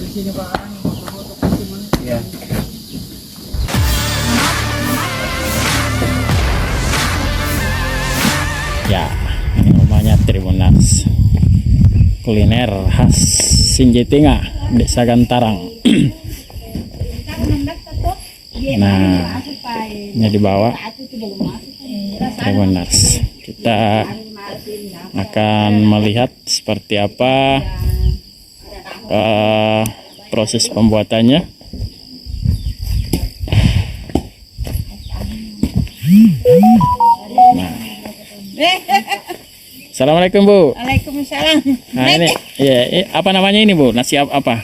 Ya. Ya, ini rumahnya Tribunars. Kuliner khas Sinjetinga, Desa Gantarang. Nah, ini di bawah Tribunars. Kita akan melihat seperti apa proses pembuatannya. Nah. Assalamualaikum Bu. Waalaikumsalam. Nah ini, ya, apa namanya ini Bu? Nasi apa?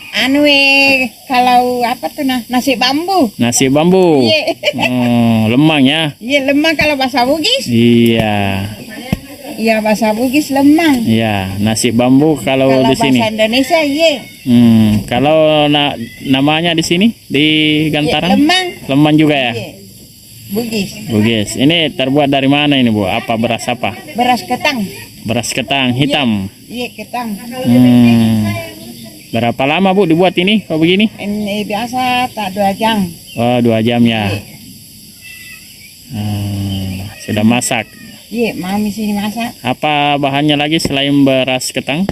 Kalau apa tuh nasi bambu. Nasi bambu. Iya. Lemang ya? Iya lemang kalau bahasa Bugis. Iya. Iya bahasa Bugis lemang. Iya, nasi bambu kalau di sini. Bahasa Indonesia iya. Kalau namanya di sini di Gantarang? Lemang. Lemang juga ya? Iya. Bugis. Bugis. Ini terbuat dari mana ini Bu? Apa beras apa? Beras ketang. Beras ketang hitam. Iya ketang. Berapa lama Bu dibuat ini kalau begini? Ini biasa tak 2 jam. Oh 2 jam ya. Iya. Sudah masak. Iya mami sini masak. Apa bahannya lagi selain beras ketang?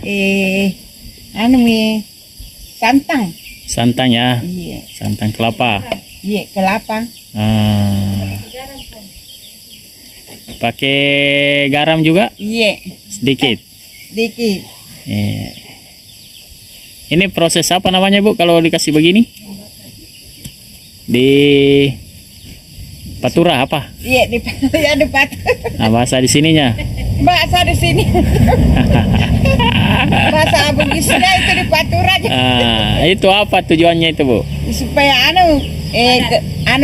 Santang. Santan ya. Iya. Santan kelapa. Iya kelapa. Pakai garam juga? Iya. Sedikit. Dikit. Ini proses apa namanya Bu kalau dikasih begini? Di patura apa? Iya di pat. Nah, bahasa di sininya. Bahasa di sini. Bahasa Bugisnya itu di patura aja. Itu apa tujuannya itu Bu? Supaya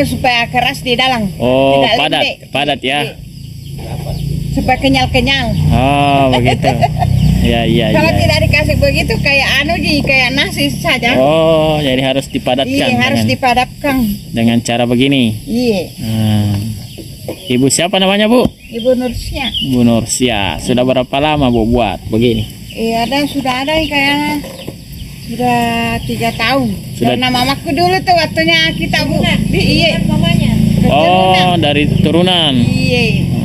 supaya keras di dalam. Oh, tidak padat, lembek. padat ya. Supaya kenyal-kenyal. Oh, begitu. Ya. Kalau tidak dikasih begitu kayak kayak nasi saja. Oh, jadi harus dipadatkan. Iya, harus dipadatkan. Dengan cara begini. Iya. Ibu siapa namanya Bu? Ibu Nursia. Bu Nursia. Sudah berapa lama Bu buat begini? Sudah ada kayaknya. Sudah 3 tahun. Sudah. Karena mamaku dulu tuh waktunya kita Bu. Iya. Mamanya. Oh, dari turunan. Iya.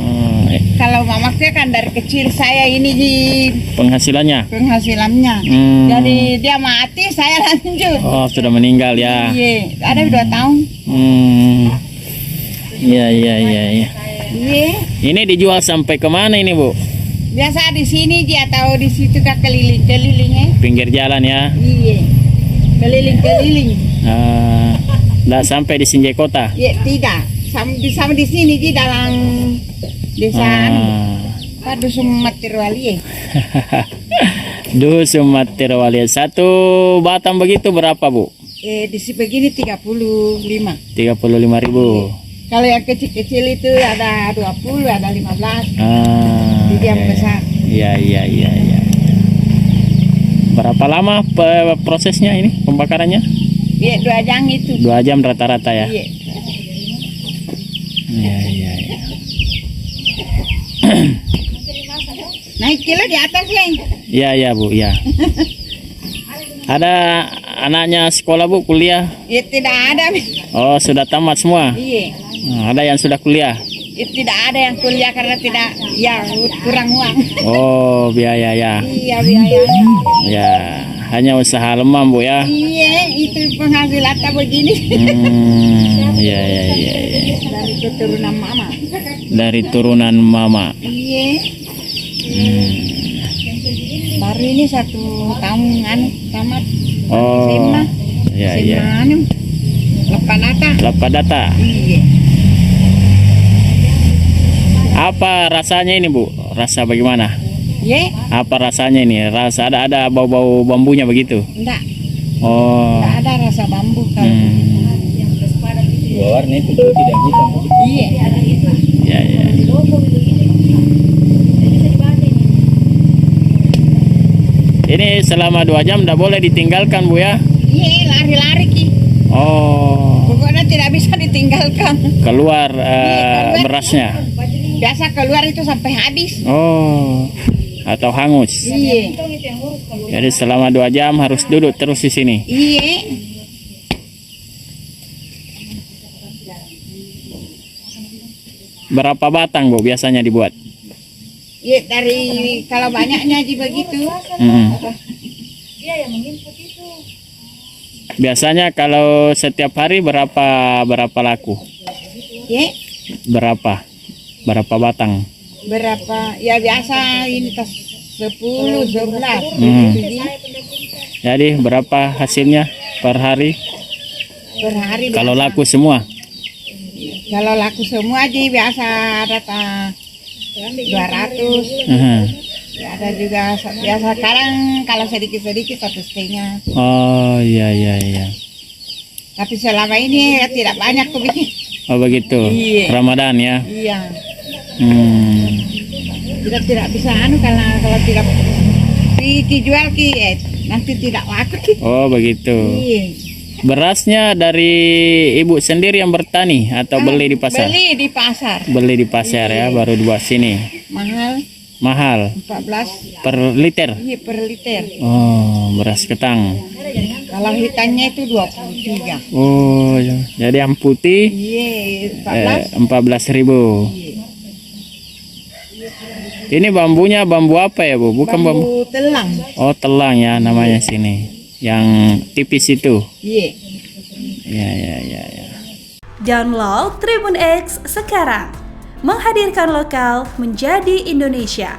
Kalau mamaku kan dari kecil saya ini di penghasilannya. Jadi dia mati saya lanjut. Oh, sudah meninggal ya. Iya, ada 2 tahun. Iya. Iya. Ini dijual sampai kemana ini Bu? Biasa di sini dia tahu di situ kak keliling-kelilingnya. Pinggir jalan ya. Iya. Keliling-keliling. Nggak sampai di Sinjai Kota. Iya, tidak. Sama di sini di dalam desa Dusun Matirwali. Dusun Matirwali. 1 batang begitu berapa Bu? Di sini begini 35. 35.000. Kalau yang kecil-kecil itu ada 20, ada 15. Jadi yang besar. Iya. Berapa lama prosesnya ini pembakarannya? Iya 2 jam itu. 2 jam rata-rata ya. Iya. Iya. Naik kilo di atas ya? Iya Bu, ya. Ada anaknya sekolah Bu, kuliah? Ya tidak ada. Oh, sudah tamat semua? Iya. Ada yang sudah kuliah? Ya, tidak ada yang kuliah karena tidak, kurang uang. Oh, biaya ya. Iya, biayanya. Ya, hanya usaha lemam Bu ya? Iya, itu penghasilannya begini. Iya. Dari keturunan mama. Dari turunan mama. Iya. Baru ini 1 tahun tamat. Oh. Iya. Lepas data. Iya. Apa rasanya ini Bu? Rasa bagaimana? Iya. Apa rasanya ini? Rasa ada bau-bau bambunya begitu? Enggak. Oh. Enggak ada rasa bambu kalau. Warna itu tidak hitam. Iya. Ya. Ini selama 2 jam tidak boleh ditinggalkan Bu ya? Iya, lari-lari Ki. Oh. Pokoknya tidak bisa ditinggalkan. Keluar berasnya. Biasa keluar itu sampai habis. Oh. atau hangus. Iya. Jadi selama 2 jam harus duduk terus di sini. Iya. Berapa batang Bu biasanya dibuat? Iya dari kalau banyaknya aja begitu. Mm. Biasanya kalau setiap hari berapa laku? Iya. Berapa batang? Berapa? Ya biasa ini tas 10, 12. Jadi Jadi berapa hasilnya per hari? per hari. Kalau biasa. laku semua? Kalau laku semua aja biasa rata 200. Ya, ada juga biasa sekarang kalau sedikit-sedikit 1,5. Oh iya. Tapi selama ini ya tidak banyak tuh bikin. Oh begitu. Iya. Ramadan ya. Iya. Hmm. Tidak bisa kalau tidak dijual nanti tidak laku. Oh begitu. Iya. Berasnya dari ibu sendiri yang bertani atau beli di pasar? Beli di pasar. Beli di pasar ya, baru dibuat sini. Mahal Mahal 14. per liter. Iya per liter. Oh, beras ketang. Kalau hitamnya itu 23. Oh, jadi yang putih Iya 14. 14.000. Ini bambunya bambu apa ya Bu? Bukan bambu. Telang. Oh, telang ya namanya sini. Yang tipis itu. Iya. Ya. Download Tribun X sekarang. Menghadirkan lokal menjadi Indonesia.